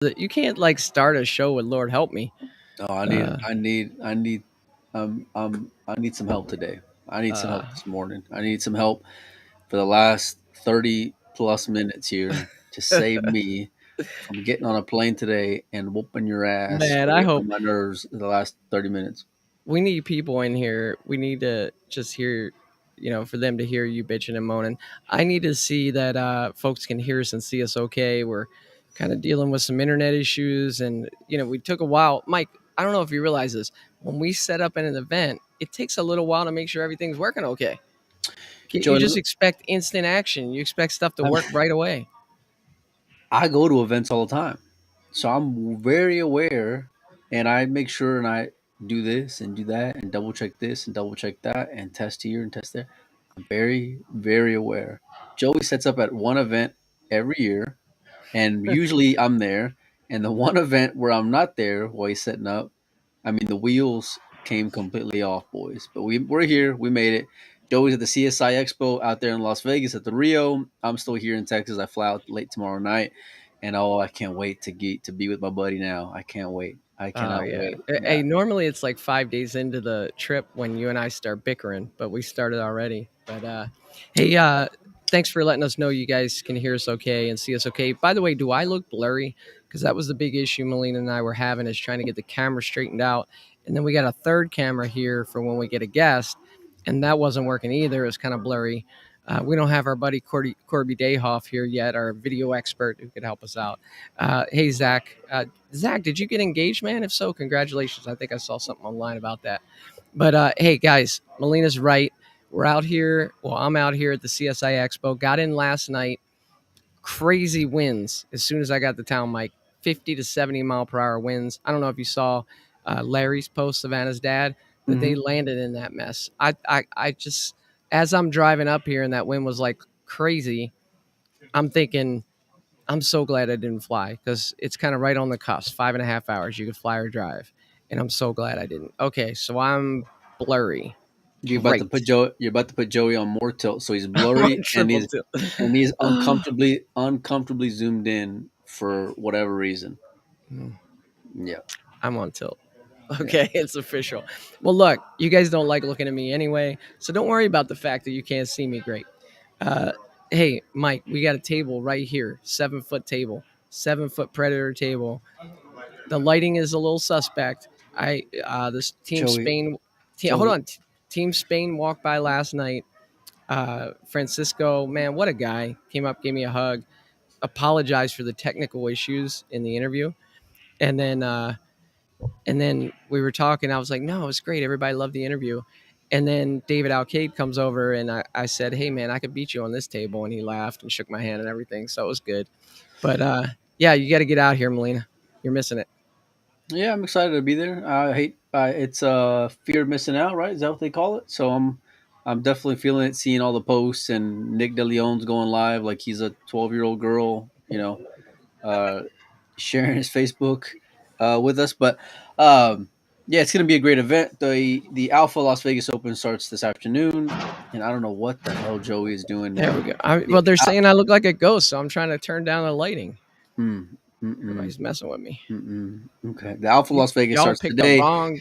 You can't like start a show with Lord help me. No, Uh, I need some help today. I need some uh, help this morning. I need some help for the last 30 plus minutes here to save me from getting on a plane today and whooping your ass Man, for I getting hope on my nerves in the last 30 minutes. we need people in here. We need to just hear, for them to hear you bitching and moaning. I need to see that folks can hear us and see us okay. We're kind of dealing with some internet issues, and we took a while. Mike, I don't know if you realize this. When we set up an event, it takes a little while to make sure everything's working okay. You Joey, just expect instant action. You expect stuff to work right away. I go to events all the time. So I'm very aware and I make sure and I do this and do that and double check this and double check that and test here and test there. I'm very, very aware. Joey sets up at one event every year and usually I'm there. And the one event where I'm not there while he's setting up, I mean, the wheels came completely off, boys. But we're here. We made it. Joey's at the CSI Expo out there in Las Vegas at the Rio. I'm still here in Texas. I fly out late tomorrow night, and oh, I can't wait to get to be with my buddy now. I can't wait. I Oh cannot yeah. wait. Yeah. Hey, normally it's like 5 days into the trip when you and I start bickering, but we started already. But hey, thanks for letting us know you guys can hear us okay and see us okay. By the way, do I look blurry? Because that was the big issue Melina and I were having, is trying to get the camera straightened out, and then we got a third camera here for when we get a guest, and that wasn't working either. It was kind of blurry. We don't have our buddy Corby Dayhoff here yet, our video expert who could help us out. Hey Zach, Zach, did you get engaged, man? If so, congratulations. I think I saw something online about that. But hey, guys, Melina's right. We're out here. Well, I'm out here at the CSI Expo. Got in last night. Crazy winds as soon as I got to town, Mike. 50 to 70 mile per hour winds. I don't know if you saw Larry's post, Savannah's dad, that they Hmm. landed in that mess. I just, as I'm driving up here and that wind was like crazy, I'm thinking, I'm so glad I didn't fly because it's kind of right on the cusp. 5.5 hours, you could fly or drive, and I'm so glad I didn't. Okay, so I'm blurry. Great. You're about to put Joey on more tilt, so he's I'm on blurry triple tilt. and he's uncomfortably zoomed in for whatever reason. Yeah. I'm on tilt. Yeah. Okay, it's official. Well, look, you guys don't like looking at me anyway, so don't worry about the fact that you can't see me great. Uh, hey, Mike, we got a table right here, 7 foot table, 7 foot predator table. The lighting is a little suspect. This Team Joey, Spain, hold Joey, on, Team Spain walked by last night. Francisco, man, what a guy! Came up, gave me a hug, apologized for the technical issues in the interview, and then we were talking. I was like, no, it was great. Everybody loved the interview. And then David Alcade comes over and I said, hey man, I could beat you on this table. And he laughed and shook my hand and everything. So it was good. But yeah, you got to get out here, Melina. You're missing it. yeah, I'm excited to be there. I hate it's fear of missing out, right? Is that what they call it? So I'm definitely feeling it, seeing all the posts and Nick DeLeon's going live like he's a 12-year-old girl, uh, sharing his Facebook with us. But yeah, it's gonna be a great event. The Alpha Las Vegas Open starts this afternoon, and I don't know what the hell Joey is doing There we now. go. The Well, they're saying I look like a ghost. So I'm trying to turn down the lighting. mm, mm, mm, Everybody's messing with me. okay, the Alpha Las Vegas Y'all starts picked the today. wrong.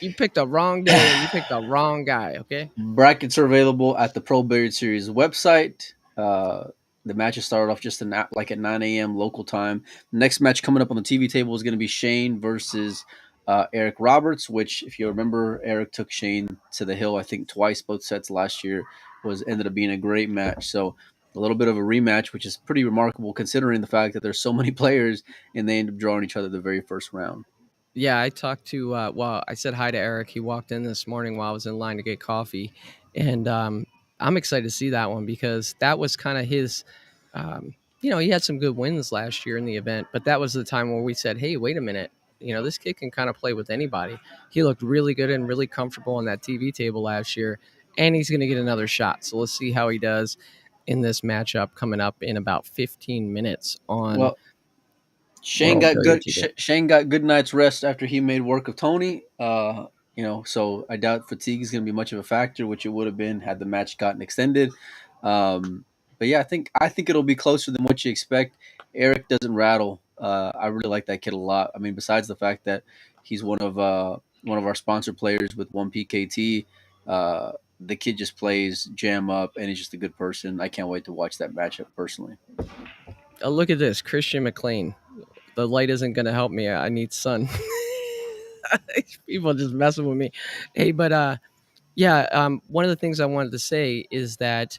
You picked the wrong day and you picked the wrong guy. Okay. Brackets are available at the Pro Billiard Series website. The matches started off just like at 9 a.m. local time. The next match coming up on the TV table is going to be Shane versus Eric Roberts, which, if you remember, Eric took Shane to the hill, I think, twice, both sets last year. Was ended up being a great match. So a little bit of a rematch, which is pretty remarkable considering the fact that there's so many players and they end up drawing each other the very first round. Yeah, I talked to. Well, I said hi to Eric. He walked in this morning while I was in line to get coffee, and I'm excited to see that one because that was kind of his. He had some good wins last year in the event, but that was the time where we said, "Hey, wait a minute. This kid can kind of play with anybody." He looked really good and really comfortable on that TV table last year, and he's going to get another shot. So let's see how he does in this matchup coming up in about 15 minutes on Well, World Billiard TV. Shane got good night's rest after he made work of Tony. So I doubt fatigue is going to be much of a factor, which it would have been had the match gotten extended. But yeah, I think it'll be closer than what you expect. Eric doesn't rattle I really like that kid a lot. I mean, besides the fact that he's one of our sponsor players with one PKT, the kid just plays jam up, and he's just a good person. I can't wait to watch that matchup personally. Look at this, Christian McLean. The light isn't going to help me. I need sun. People just messing with me. Hey, but yeah, one of the things I wanted to say is that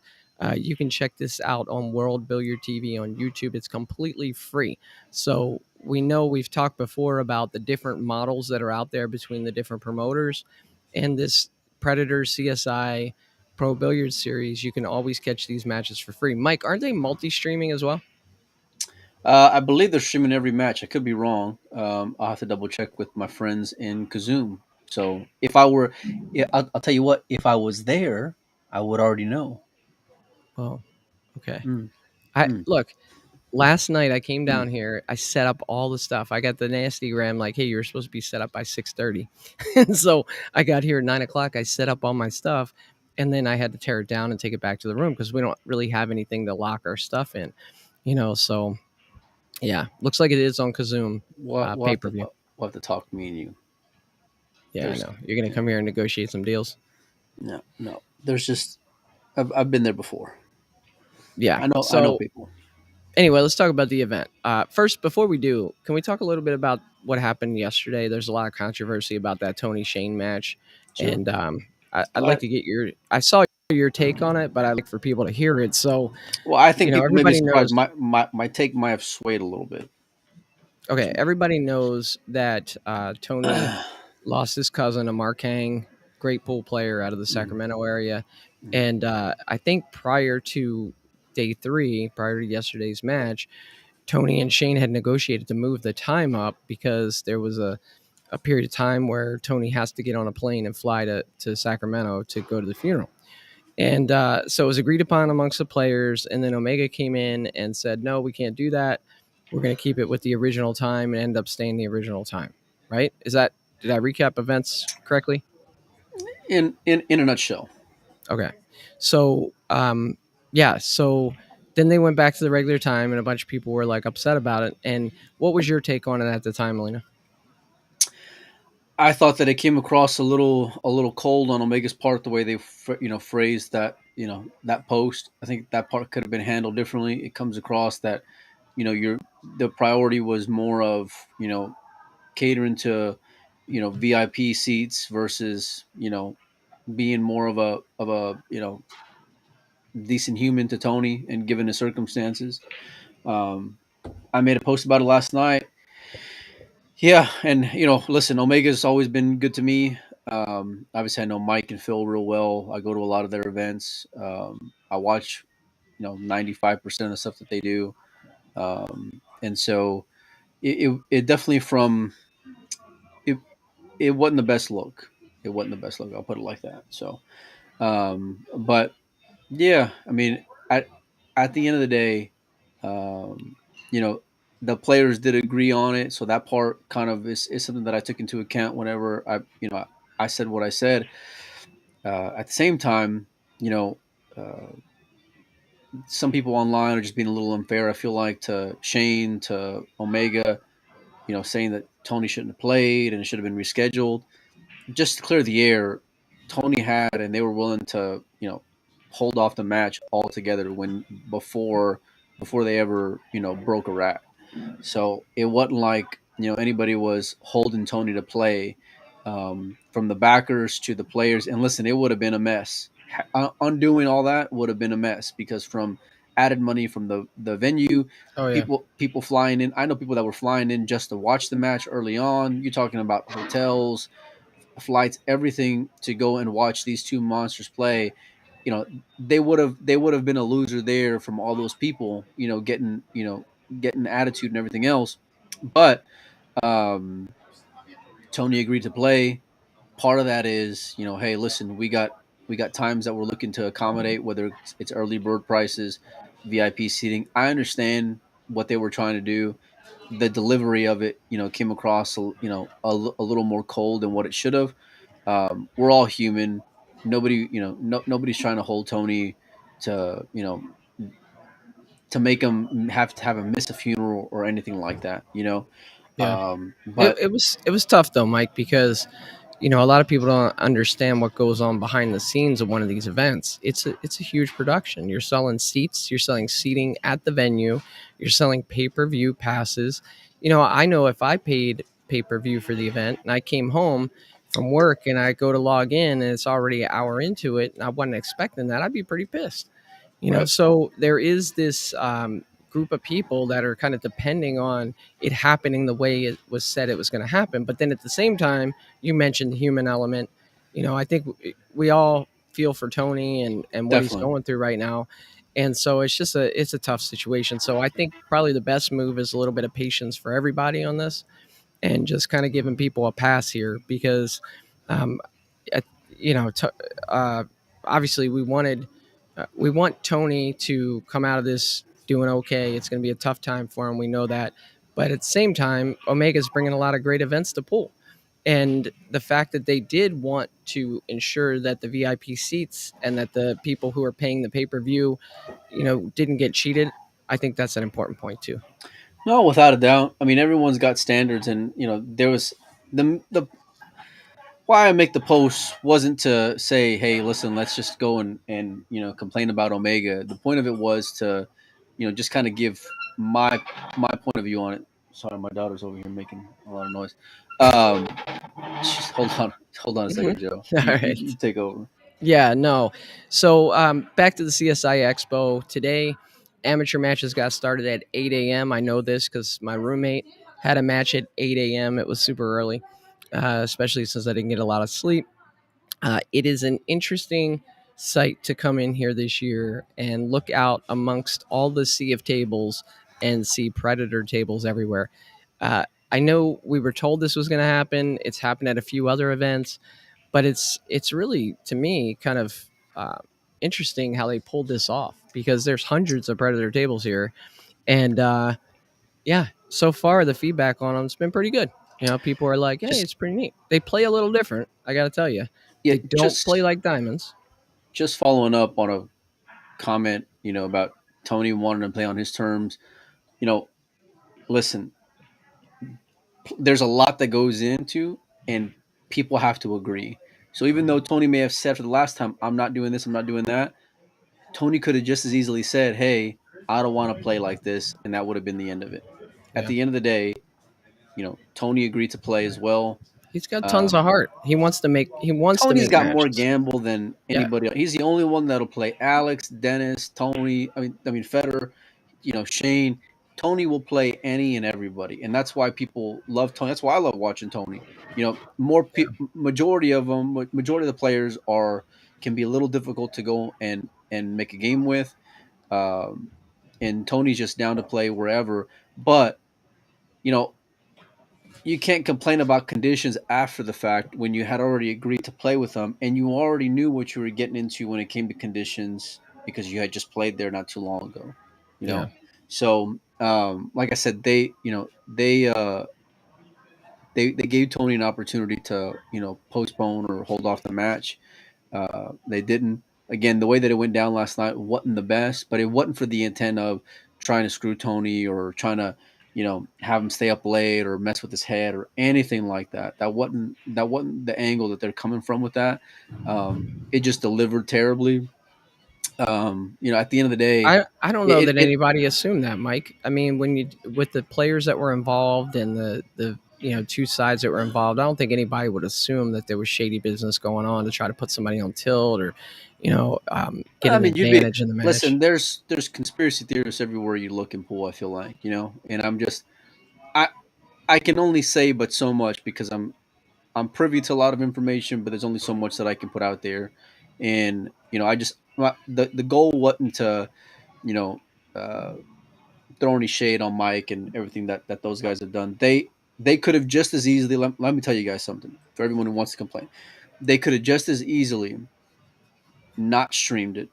you can check this out on World Billiard TV on YouTube. It's completely free. So we know we've talked before about the different models that are out there between the different promoters, and this Predator CSI Pro Billiard Series. You can always catch these matches for free. Mike, aren't they multi-streaming as well? I believe they're streaming every match. I could be wrong. I'll have to double check with my friends in Kazoo. So if I were, yeah, I'll tell you what. If I was there, I would already know. Oh, okay. Mm, I mm, look. Last night I came mm. down here. I set up all the stuff. I got the nasty gram like, hey, you're supposed to be set up by 6:30, and so I got here at 9 o'clock. I set up all my stuff, and then I had to tear it down and take it back to the room because we don't really have anything to lock our stuff in, So yeah, looks like it is on Kazoom We'll pay have per to view. we'll have to talk me and you. Yeah, I There's know you're gonna come here and negotiate some deals. no. There's just I've been there before. Yeah. I know So people. anyway, let's talk about the event. First, before we do, can we talk a little bit about what happened yesterday? There's a lot of controversy about that Tony Shane match, Sure. and I'd like I, to get your. I saw your take on it, but I'd like for people to hear it. So, well, I think people may be everybody surprised. knows. My take might have swayed a little bit. Okay, everybody knows that Tony lost his cousin, a Markang, great pool player out of the Mhm, Sacramento area, mhm. and I think prior to day three, prior to yesterday's match, Tony and Shane had negotiated to move the time up because there was a period of time where Tony has to get on a plane and fly to Sacramento to go to the funeral. And so it was agreed upon amongst the players. And then Omega came in and said, no, we can't do that. We're going to keep it with the original time and end up staying the original time. Right? Did I recap events correctly? In a nutshell, Okay. So, yeah. So then they went back to the regular time and a bunch of people were like upset about it. And what was your take on it at the time, Melina? I thought that it came across a little cold on Omega's part the way they phrased that that post. I think that part could have been handled differently. It comes across that your the priority was more of catering to VIP seats versus being more of a decent human to Tony and given the circumstances. Um, I made a post about it last night. Yeah, and listen, Omega's always been good to me. Obviously, I know Mike and Phil real well. I go to a lot of their events. I watch 95% of the stuff that they do, and so it definitely it it wasn't the best look. It wasn't the best look. I'll put it like that. So, but yeah, I mean, at the end of the day, um, you know, the players did agree on it, so that part kind of is something that I took into account whenever I said what I said. At the same time, you know, uh, some people online are just being a little unfair. I feel like to Shane, to Omega, saying that Tony shouldn't have played and it should have been rescheduled just to clear the air. Tony had, and they were willing to, hold off the match altogether when before they ever, broke a rat. So it wasn't like anybody was holding Tony to play, from the backers to the players. And listen, it would have been a mess. Undoing all that would have been a mess because from added money from the venue, Oh yeah. people flying in. I know people that were flying in just to watch the match early on. You're talking about hotels, flights, everything to go and watch these two monsters play. They would have been a loser there from all those people, getting attitude and everything else. But um, Tony agreed to play. Part of that is, hey, listen, we got times that we're looking to accommodate, whether it's early bird prices, VIP seating. I understand what they were trying to do. The delivery of it, came across, a little more cold than what it should have. We're all human. Nobody, nobody's trying to hold Tony to, to make him have to have him miss a funeral or anything like that, you know. Yeah. It, But it was it was tough though, Mike, because a lot of people don't understand what goes on behind the scenes of one of these events. It's a huge production. You're selling seats, you're selling seating at the venue, you're selling pay-per-view passes. I know if I paid pay-per-view for the event and I came home from work and I go to log in and it's already an hour into it and I wasn't expecting that, I'd be pretty pissed. right, So there is this group of people that are kind of depending on it happening the way it was said it was going to happen. But then at the same time, you mentioned the human element. I think we all feel for Tony and what he's definitely. going through right now. And so it's a tough situation. So I think probably the best move is a little bit of patience for everybody on this and just kind of giving people a pass here because, um, at, you know, t- uh, obviously we want Tony to come out of this doing okay. It's going to be a tough time for him. We know that, but at the same time, Omega's bringing a lot of great events to pool. And the fact that they did want to ensure that the VIP seats and that the people who are paying the pay per view, didn't get cheated, I think that's an important point too. No, without a doubt. I mean, everyone's got standards, and there was the why I make the post wasn't to say, hey, listen, let's just go and complain about Omega. The point of it was to, just kind of give my point of view on it. Sorry, my daughter's over here making a lot of noise. Hold on, hold on a Mhm. second, Joe. All You right. take over. Yeah, no. So back to the CSI Expo today. Amateur matches got started at 8 a.m. I know this because my roommate had a match at 8 a.m. It was super early, especially since I didn't get a lot of sleep. It is an interesting sight to come in here this year and look out amongst all the sea of tables and see predator tables everywhere. I know we were told this was going to happen. It's happened at a few other events, but it's really to me kind of uh, interesting how they pulled this off because there's hundreds of predator tables here, and yeah, so far the feedback on them has been pretty good. People are like, "Hey, Just it's pretty neat." They play a little different. I got to tell you, yeah, they don't play like diamonds. just following up on a comment, about Tony wanting to play on his terms. You know, listen, there's a lot that goes into, and people have to agree. So even though Tony may have said for the last time, I'm not doing this, I'm not doing that, Tony could have just as easily said, hey, I don't want to play like this, and that would have been the end of it. At Yeah, the end of the day, Tony agreed to play as well. he's got tons of Um, heart. He wants to make. He wants to Tony's make got more matches. gamble than Yeah, anybody else. He's the only one that'll play Alex, Dennis, Tony. I mean Federer. Shane. Tony will play any and everybody, and that's why people love Tony. That's why I love watching Tony. Majority of them, majority of the players can be a little difficult to go and make a game with. Um, and Tony's just down to play wherever. But you know, you can't complain about conditions after the fact when you had already agreed to play with them and you already knew what you were getting into when it came to conditions because you had just played there not too long ago. You yeah, know, so like I said, they gave Tony an opportunity to postpone or hold off the match. They didn't. Again, the way that it went down last night wasn't the best, but it wasn't for the intent of trying to screw Tony or trying to, have him stay up late or mess with his head or anything like that. That wasn't the angle that they're coming from with that. It just delivered terribly. At the end of the day, I don't know it, that it anybody assumed that, Mike. I mean, when you with the players that were involved and the two sides that were involved, I don't think anybody would assume that there was shady business going on to try to put somebody on tilt or get I an mean, you'd be advantage in the match. listen. There's conspiracy theorists everywhere you look and pull. I feel like and I I can only say but so much because I'm privy to a lot of information, but there's only so much that I can put out there. And the goal wasn't to you know uh, throw any shade on Mike and everything that those guys have done. They could have just as easily. Let me tell you guys something. For everyone who wants to complain, they could have just as easily not streamed it,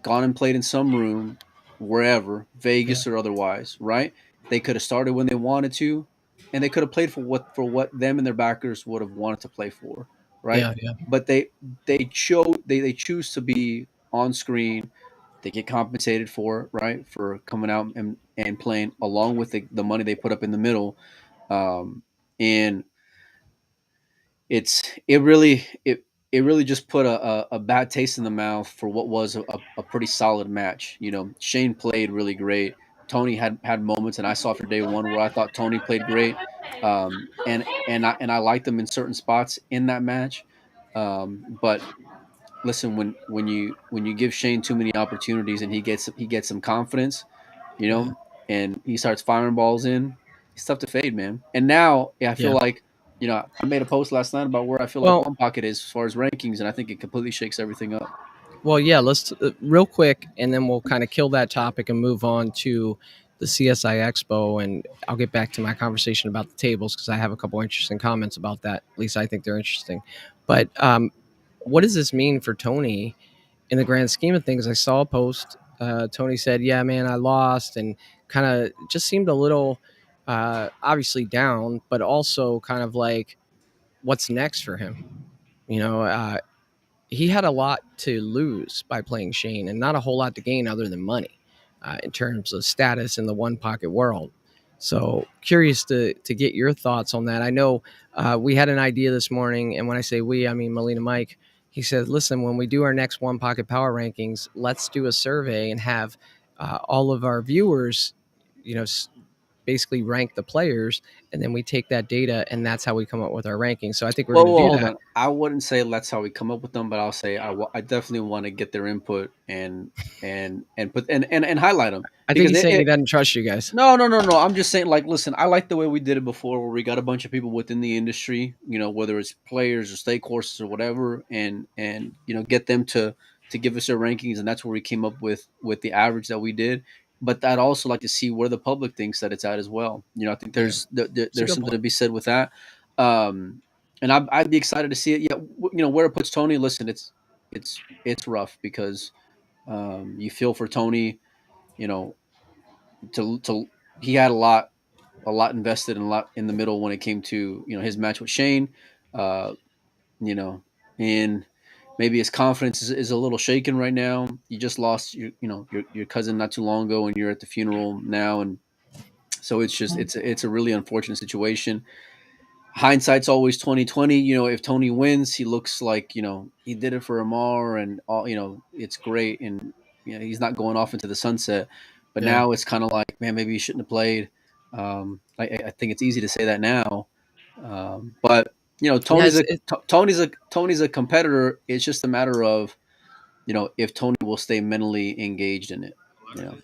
gone and played in some room, wherever, Yeah, Vegas or otherwise, right? They could have started when they wanted to, and they could have played for what them and their backers would have wanted to play for, right? yeah, yeah, But they choose to be on screen They get compensated for it, right? For coming out and playing along with the money they put up in the middle. And it really just put a bad taste in the mouth for what was a pretty solid match. You know, Shane played really great. Tony had moments, and I saw after day one where I thought Tony played great, and I liked him in certain spots in that match. But listen, when you give Shane too many opportunities and he gets some confidence, you Yeah. know, and he starts firing balls in, it's tough to fade, man. And now, yeah, I feel Yeah. like, I made a post last night about where I feel like Well, One Pocket is as far as rankings, and I think it completely shakes everything up. well, yeah. Let's real quick, and then we'll kind of kill that topic and move on to the CSI Expo, and I'll get back to my conversation about the tables because I have a couple interesting comments about that. At least I think they're interesting. But what does this mean for Tony in the grand scheme of things? I saw a post. Tony said, "Yeah, man, I lost," and kind of just seemed a little obviously down, but also kind of like, what's next for him? You know, he had a lot to lose by playing Shane and not a whole lot to gain other than money in terms of status in the one pocket world. So curious to get your thoughts on that. I know we had an idea this morning, and when I say we, I mean Melina Mike. He said, "Listen, when we do our next one pocket power rankings, let's do a survey and have all of our viewers, you know, basically rank the players, and then we take that data, and that's how we come up with our rankings." So I think we're Well, going to well, do hold that. on. I wouldn't say that's how we come up with them, but I'll say I definitely want to get their input and put and highlight them I think because he's it, saying he it doesn't trust you guys. No, no, no, no. I'm just saying, like, listen, I like the way we did it before, where we got a bunch of people within the industry, whether it's players or stake horses or whatever, and get them to give us their rankings, and that's where we came up with the average that we did. But I'd also like to see where the public thinks that it's at as well. I think Yeah, it's a there's good something to point. be said with that. And I'd be excited to see it. Yeah, where it puts Tony. Listen, it's rough because you feel for Tony. You know, to he had a lot invested and a lot in the middle when it came to his match with Shane, uh, you know, and maybe his confidence is a little shaken right now. You just lost your cousin not too long ago, and you're at the funeral now, and so it's a really unfortunate situation. Hindsight's always 2020. If Tony wins, he looks like he did it for Amar, and all it's great, and he's not going off into the sunset. But Yeah, now it's kind of like, man, maybe he shouldn't have played. I think it's easy to say that now, but yeah. Tony's a competitor. It's just a matter of if Tony will stay mentally engaged in it. You know,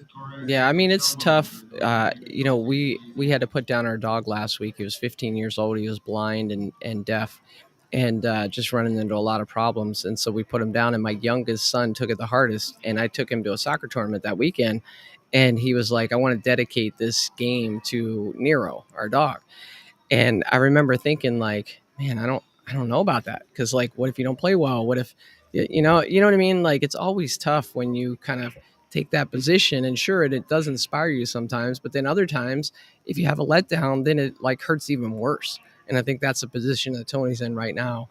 Yeah, I mean it's tough. We had to put down our dog last week. He was 15 years old. He was blind and deaf, and just running into a lot of problems. And so we put him down. And my youngest son took it the hardest. And I took him to a soccer tournament that weekend, and he was like, "I want to dedicate this game to Nero, our dog." And I remember thinking like, man, I don't know about that, because like, what if you don't play well? What if you know what I mean? Like, it's always tough when you kind of take that position, and sure, it does inspire you sometimes, but then other times, if you have a letdown, then it like hurts even worse. And I think that's the position that Tony's in right now.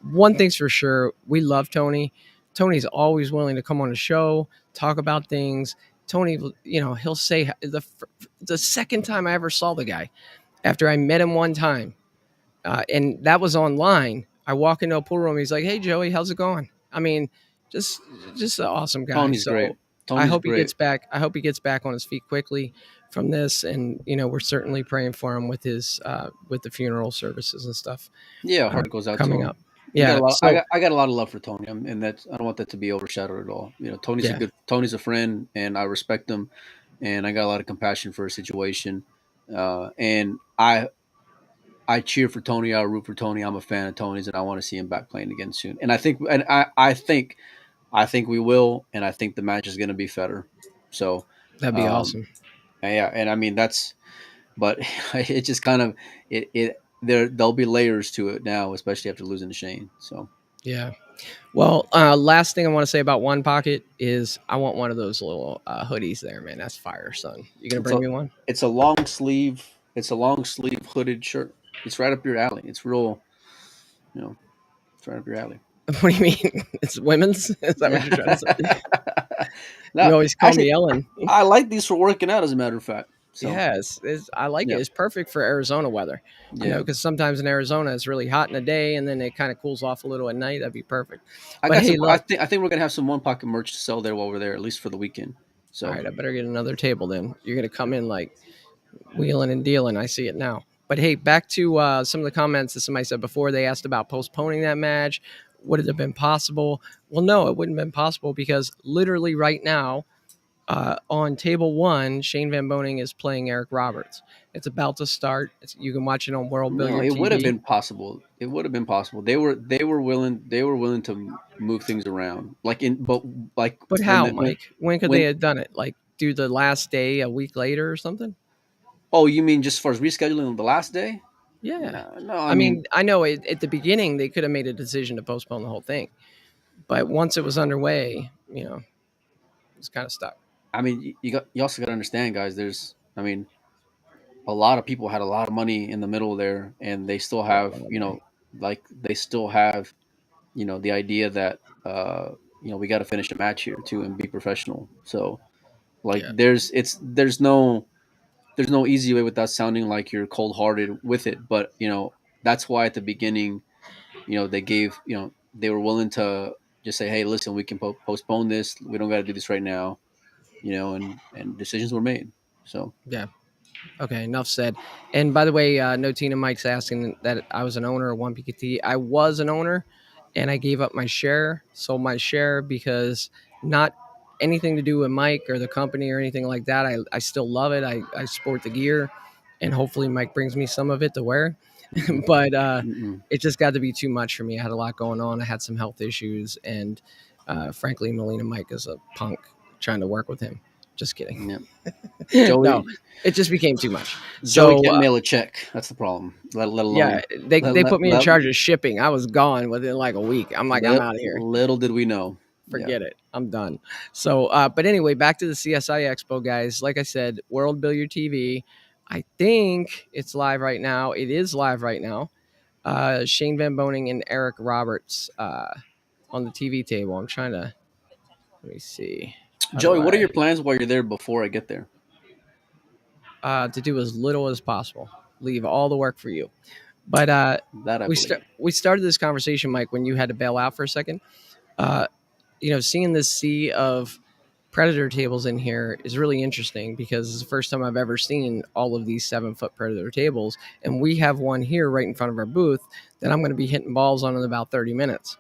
One thing's for sure, we love Tony. Tony's always willing to come on the show, talk about things. Tony, he'll say the second time I ever saw the guy, after I met him one time, and that was online. I walk into a pool room. He's like, "Hey, Joey, how's it going?" I mean, just just an awesome guy. Tony's So great. Tony's great. I hope he gets back on his feet quickly from this. And we're certainly praying for him with his with the funeral services and stuff Yeah, heart goes out to coming him. up. We got a Yeah. lot. So I got a lot of love for Tony, and that's I don't want that to be overshadowed at all. yeah, Tony's a friend, and I respect him, and I got a lot of compassion for his situation. And I cheer for Tony. I root for Tony. I'm a fan of Tony's, and I want to see him back playing again soon. And I think we will, and I think the match is going to be Federer. So, that'd be um, awesome. yeah, and I mean but it just kind of there'll be layers to it now, especially after losing to Shane. So Yeah. Well, last thing I want to say about One Pocket is I want one of those little hoodies there, man. That's fire, son. You gonna it's bring a me one? it's a long sleeve hooded shirt. It's right up your alley. It's real, you know, it's right up your alley. What do you mean? It's women's? Is that what you're trying to say? You No, always call actually, me Ellen. I like these for working out, as a matter of fact. So Yes, I like it. yeah, It's perfect for Arizona weather. yeah. Because sometimes in Arizona it's really hot in the day, and then it kind of cools off a little at night. That'd be perfect. I But got hey, some. look. I think we're gonna have some one pocket merch to sell there while we're there, at least for the weekend. All So right, I better get another table then. You're gonna come in like wheeling and dealing. I see it now. But hey, back to some of the comments that somebody said before. They asked about postponing that match. Would it have been possible? Well, no, it wouldn't have been possible because literally right now, on table one, Shane Van Boning is playing Eric Roberts. It's about to start. You can watch it on World no, Billiard it would have TV. been possible. It would have been possible. They were willing to move things around. Like in but like But when how, the Mike? When could they when have done it? Like do the last day a week later or something? oh, you mean just for rescheduling on the last day? Yeah. No, no. I I mean, mean, I know at the beginning they could have made a decision to postpone the whole thing, but once it was underway, it's kind of stuck. you also got to understand, guys. I mean, a lot of people had a lot of money in the middle there, and they still A have, lot of money. like they still have, the idea that we got to finish a match here too and be professional. So like Yeah. there's no easy way without sounding like you're cold hearted with it. But that's why at the beginning, they were willing to just say, hey, listen, we can postpone this. We don't got to do this right now. And decisions were made. So Yeah. Okay, enough said. And by the way, no Tina Mike's asking that I was an owner of one PKT. I was an owner, and I gave up my share, sold my share because not anything to do with Mike or the company or anything like that. I still love it. I sport the gear, and hopefully Mike brings me some of it to wear. mm-mm, But mm-mm, it just got to be too much for me. I had a lot going on. I had some health issues, and frankly, Melina Mike is a punk trying to work with him. Just kidding. yeah. No, Joey it just became too much. Joey So can't mail a check. That's the problem. Let yeah, alone they put me in charge of shipping. I was gone within like a week. I'm like, I'm out of here. little did we know. Yeah. Forget it. I'm done. So, but anyway, back to the CSI Expo, guys. Like I said, World Billiard TV. I think it's live right now. It is live right now. Shane Van Boning and Eric Roberts on the TV table. I'm trying to let me see. How do Joey, what are I your plans while you're there before I get there? to do as little as possible? Leave all the work for you. But That I believe. we started this conversation, Mike, when you had to bail out for a second. Uh, seeing this sea of predator tables in here is really interesting because it's the first time I've ever seen all of these 7-foot predator tables, and we have one here right in front of our booth that I'm going to be hitting balls on in about 30 minutes.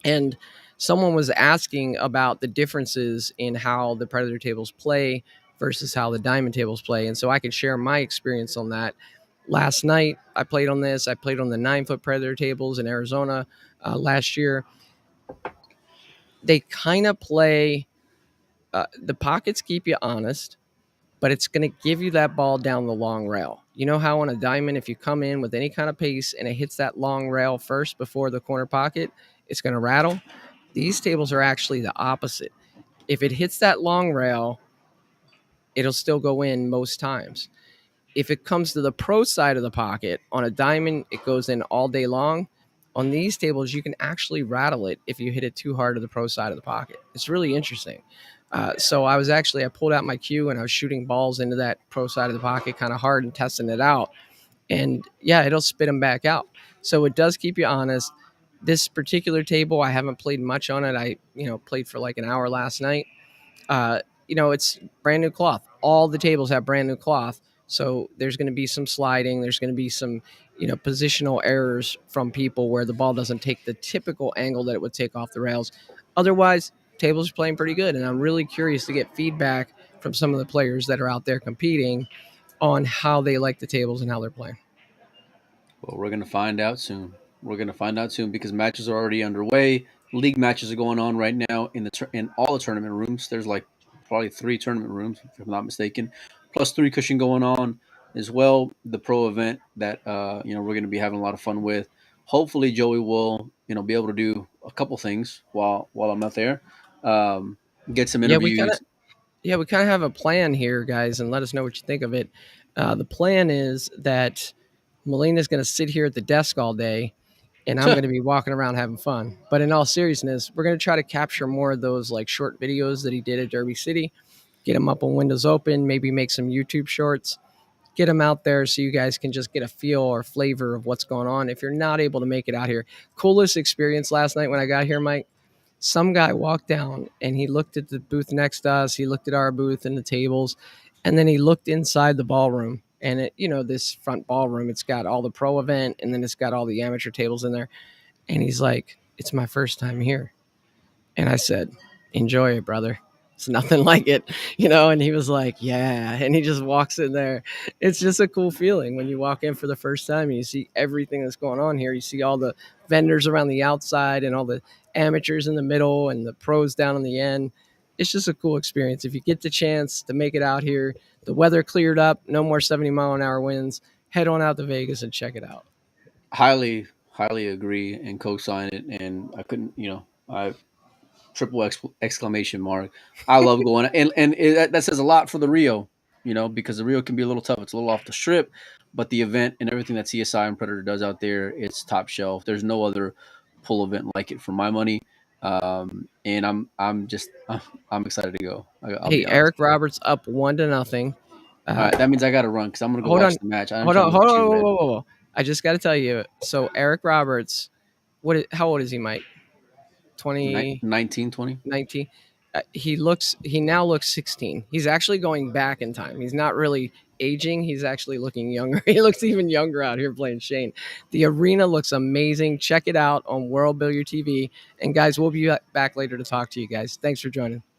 And someone was asking about the differences in how the predator tables play versus how the diamond tables play, and so I could share my experience on that. Last night I played on this. I played on the 9-foot predator tables in Arizona last year. They kind of play. The pockets keep you honest, but it's going to give you that ball down the long rail. You know how on a diamond, if you come in with any kind of pace and it hits that long rail first before the corner pocket, it's going to rattle. These tables are actually the opposite. If it hits that long rail, it'll still go in most times. If it comes to the pro side of the pocket on a diamond, it goes in all day long. On these tables, you can actually rattle it if you hit it too hard to the pro side of the pocket. It's really interesting. So I pulled out my cue and I was shooting balls into that pro side of the pocket kind of hard and testing it out. And yeah, it'll spit them back out. So it does keep you honest. This particular table, I haven't played much on it. I, played for like an hour last night. uh, it's brand new cloth. All the tables have brand new cloth. So there's going to be some sliding. There's going to be some, positional errors from people where the ball doesn't take the typical angle that it would take off the rails. Otherwise, tables are playing pretty good. And I'm really curious to get feedback from some of the players that are out there competing on how they like the tables and how they're playing. Well, we're gonna find out soon. We're gonna find out soon because matches are already underway. League matches are going on right now in all the tournament rooms. There's like probably 3 tournament rooms, if I'm not mistaken, plus 3 cushion going on as well. The pro event that we're gonna be having a lot of fun with. Hopefully, Joey will be able to do a couple things while I'm not there. Um, get some Yeah, we kind of interviews. yeah we kind of have a plan here, guys, and let us know what you think of it. The plan is that Melina's going to sit here at the desk all day, and I'm going to be walking around having fun. But in all seriousness, we're going to try to capture more of those like short videos that he did at Derby City, get them up on Windows Open, maybe make some YouTube shorts, get them out there so you guys can just get a feel or flavor of what's going on. If you're not able to make it out here, coolest experience last night when I got here, Mike. Some guy walked down and he looked at the booth next to us. He looked at our booth and the tables, and then he looked inside the ballroom. And it, this front ballroom, it's got all the pro event, and then it's got all the amateur tables in there. And he's like, "It's my first time here." And I said, "Enjoy it, brother. It's nothing like it," And he was like, "Yeah." And he just walks in there. It's just a cool feeling when you walk in for the first time and you see everything that's going on here. You see all the vendors around the outside and all the amateurs in the middle and the pros down on the end. It's just a cool experience. If you get the chance to make it out here, the weather cleared up, no more 70-mile-an-hour winds, head on out to Vegas and check it out. Highly agree and co-sign it. And I couldn't, I triple exclamation mark. I love going, and that says a lot for the Rio, because the Rio can be a little tough. It's a little off the strip, but the event and everything that CSI and Predator does out there, it's top shelf. There's no other pull event like it for my money. And I'm just I'm excited to go. I'll Hey, be honest. Eric Roberts up 1-0. All Uh, right, that means I got to run because I'm gonna go hold watch on, the match. I'm hold trying on, to look hold at on. you, Whoa, Red. whoa, whoa, whoa. I just got to tell you. So Eric Roberts, how old is he, Mike? 20, 19, 20. 19. He now looks 16. He's actually going back in time. He's not really aging. He's actually looking younger. He looks even younger out here playing Shane. The arena looks amazing. Check it out on World Billiard TV. And guys, we'll be back later to talk to you guys. Thanks for joining.